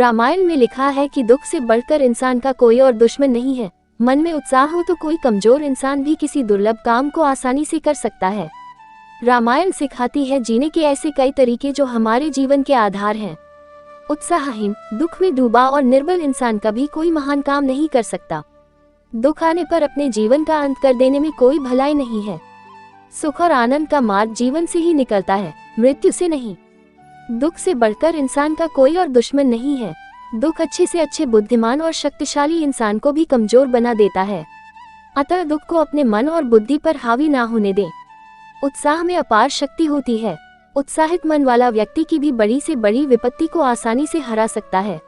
रामायण में लिखा है कि दुख से बढ़कर इंसान का कोई और दुश्मन नहीं है। मन में उत्साह हो तो कोई कमजोर इंसान भी किसी दुर्लभ काम को आसानी से कर सकता है। रामायण सिखाती है जीने के ऐसे कई तरीके जो हमारे जीवन के आधार हैं। उत्साहहीन, दुख में डूबा और निर्बल इंसान कभी कोई महान काम नहीं कर सकता। दुख आने पर अपने जीवन का अंत कर देने में कोई भलाई नहीं है। सुख और आनंद का मार्ग जीवन से ही निकलता है, मृत्यु से नहीं। दुख से बढ़कर इंसान का कोई और दुश्मन नहीं है। दुख अच्छे से अच्छे बुद्धिमान और शक्तिशाली इंसान को भी कमजोर बना देता है। अतः दुख को अपने मन और बुद्धि पर हावी ना होने दें। उत्साह में अपार शक्ति होती है। उत्साहित मन वाला व्यक्ति की भी बड़ी से बड़ी विपत्ति को आसानी से हरा सकता है।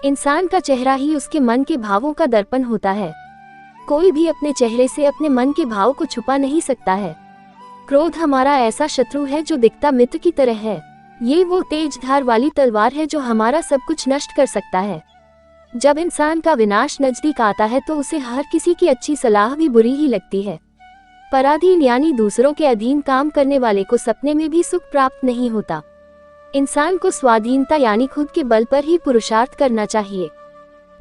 इंसान का चेहरा ही उसके मन के भावों का दर्पण होता है। कोई भी अपने चेहरे से अपने मन के भाव को छुपा नहीं सकता है। क्रोध हमारा ऐसा शत्रु है जो दिखता मित्र की तरह है। ये वो तेज धार वाली तलवार है जो हमारा सब कुछ नष्ट कर सकता है। जब इंसान का विनाश नजदीक आता है तो उसे हर किसी की अच्छी सलाह भी बुरी ही लगती है। पराधीन यानी दूसरों के अधीन काम करने वाले को सपने में भी सुख प्राप्त नहीं होता। इंसान को स्वाधीनता यानी खुद के बल पर ही पुरुषार्थ करना चाहिए।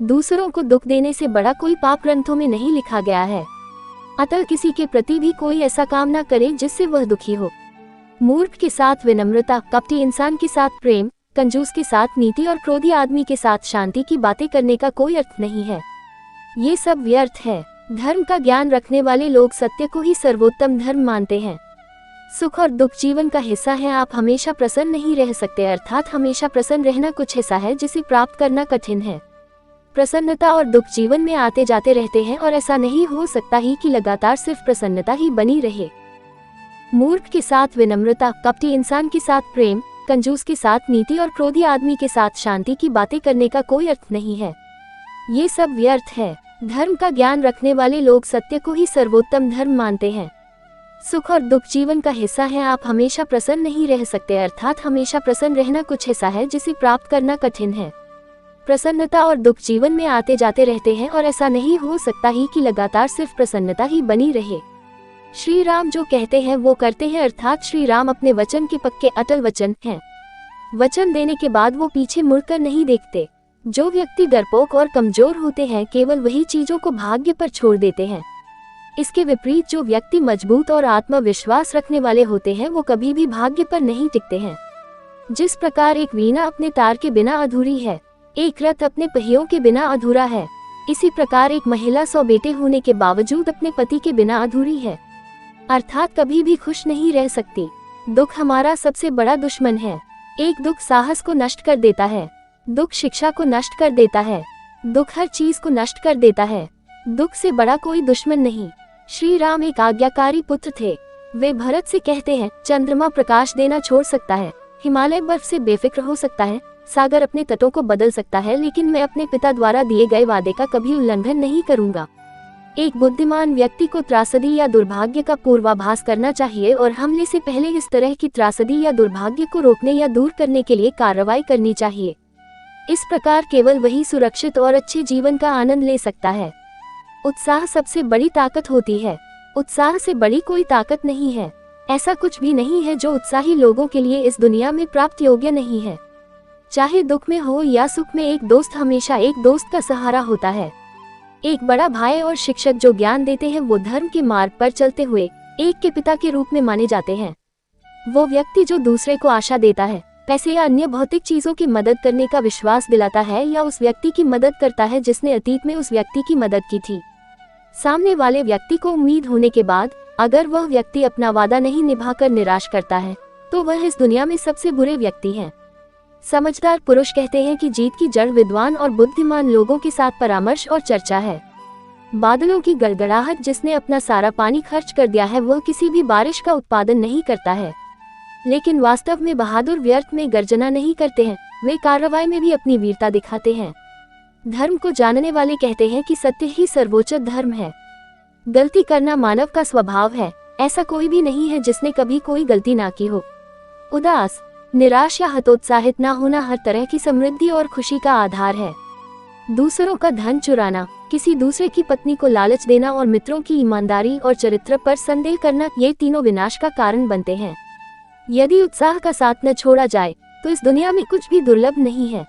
दूसरों को दुख देने से बड़ा कोई पाप ग्रंथों में नहीं लिखा गया है। अतः किसी के प्रति भी कोई ऐसा काम न करे जिससे वह दुखी हो। मूर्ख के साथ विनम्रता, कपटी इंसान के साथ प्रेम, कंजूस के साथ नीति और क्रोधी आदमी के साथ शांति की बातें करने का कोई अर्थ नहीं है। ये सब व्यर्थ है। धर्म का ज्ञान रखने वाले लोग सत्य को ही सर्वोत्तम धर्म मानते हैं। सुख और दुख जीवन का हिस्सा है। आप हमेशा प्रसन्न नहीं रह सकते, अर्थात हमेशा प्रसन्न रहना कुछ हिस्सा है जिसे प्राप्त करना कठिन है। प्रसन्नता और दुख जीवन में आते जाते रहते हैं और ऐसा नहीं हो सकता ही कि लगातार सिर्फ प्रसन्नता ही बनी रहे। मूर्ख के साथ विनम्रता, कपटी इंसान के साथ प्रेम, कंजूस के साथ नीति और क्रोधी आदमी के साथ शांति की बातें करने का कोई अर्थ नहीं है। ये सब व्यर्थ है। धर्म का ज्ञान रखने वाले लोग सत्य को ही सर्वोत्तम धर्म मानते हैं। सुख और दुख जीवन का हिस्सा है। आप हमेशा प्रसन्न नहीं रह सकते, अर्थात हमेशा प्रसन्न रहना कुछ हिस्सा है जिसे प्राप्त करना कठिन है। प्रसन्नता और दुख जीवन में आते जाते रहते हैं और ऐसा नहीं हो सकता ही कि लगातार सिर्फ प्रसन्नता ही बनी रहे। श्री राम जो कहते हैं वो करते हैं, अर्थात श्री राम अपने वचन के पक्के अटल वचन हैं। वचन देने के बाद वो पीछे मुड़कर नहीं देखते। जो व्यक्ति डरपोक और कमजोर होते हैं केवल वही चीजों को भाग्य पर छोड़ देते हैं। इसके विपरीत जो व्यक्ति मजबूत और आत्मविश्वास रखने वाले होते हैं वो कभी भी भाग्य पर नहीं टिकते हैं। जिस प्रकार एक वीणा अपने तार के बिना अधूरी है, एक रथ अपने पहियों के बिना अधूरा है, इसी प्रकार एक महिला 100 बेटे होने के बावजूद अपने पति के बिना अधूरी है, अर्थात कभी भी खुश नहीं रह सकती। दुख हमारा सबसे बड़ा दुश्मन है। एक दुख साहस को नष्ट कर देता है। दुख शिक्षा को नष्ट कर देता है। दुख हर चीज को नष्ट कर देता है। दुख से बड़ा कोई दुश्मन नहीं। श्री राम एक आज्ञाकारी पुत्र थे। वे भरत से कहते हैं, चंद्रमा प्रकाश देना छोड़ सकता है, हिमालय बर्फ से बेफिक्र हो सकता है, सागर अपने तटों को बदल सकता है, लेकिन मैं अपने पिता द्वारा दिए गए वादे का कभी उल्लंघन नहीं करूंगा। एक बुद्धिमान व्यक्ति को त्रासदी या दुर्भाग्य का पूर्वाभास करना चाहिए और हमले से पहले इस तरह की त्रासदी या दुर्भाग्य को रोकने या दूर करने के लिए कार्रवाई करनी चाहिए। इस प्रकार केवल वही सुरक्षित और अच्छे जीवन का आनंद ले सकता है। उत्साह सबसे बड़ी ताकत होती है। उत्साह से बड़ी कोई ताकत नहीं है। ऐसा कुछ भी नहीं है जो उत्साही लोगों के लिए इस दुनिया में प्राप्त योग्य नहीं है। चाहे दुख में हो या सुख में, एक दोस्त हमेशा एक दोस्त का सहारा होता है। एक बड़ा भाई और शिक्षक जो ज्ञान देते हैं वो धर्म के मार्ग पर चलते हुए एक के पिता के रूप में माने जाते हैं। वो व्यक्ति जो दूसरे को आशा देता है, पैसे या अन्य भौतिक चीजों की मदद करने का विश्वास दिलाता है, या उस व्यक्ति की मदद करता है जिसने अतीत में उस व्यक्ति की मदद की थी। सामने वाले व्यक्ति को उम्मीद होने के बाद अगर वह व्यक्ति अपना वादा नहीं निभाकर निराश करता है तो वह इस दुनिया में सबसे बुरे व्यक्ति हैं। समझदार पुरुष कहते हैं कि जीत की जड़ विद्वान और बुद्धिमान लोगों के साथ परामर्श और चर्चा है। बादलों की गड़गड़ाहट जिसने अपना सारा पानी खर्च कर दिया है वह किसी भी बारिश का उत्पादन नहीं करता है। लेकिन वास्तव में बहादुर व्यर्थ में गर्जना नहीं करते हैं, वे कार्रवाई में भी अपनी वीरता दिखाते हैं। धर्म को जानने वाले कहते हैं कि सत्य ही सर्वोच्च धर्म है। गलती करना मानव का स्वभाव है। ऐसा कोई भी नहीं है जिसने कभी कोई गलती ना की हो। उदास, निराश या हतोत्साहित ना होना हर तरह की समृद्धि और खुशी का आधार है। दूसरों का धन चुराना, किसी दूसरे की पत्नी को लालच देना और मित्रों की ईमानदारी और चरित्र पर संदेह करना, ये तीनों विनाश का कारण बनते हैं। यदि उत्साह का साथ न छोड़ा जाए तो इस दुनिया में कुछ भी दुर्लभ नहीं है।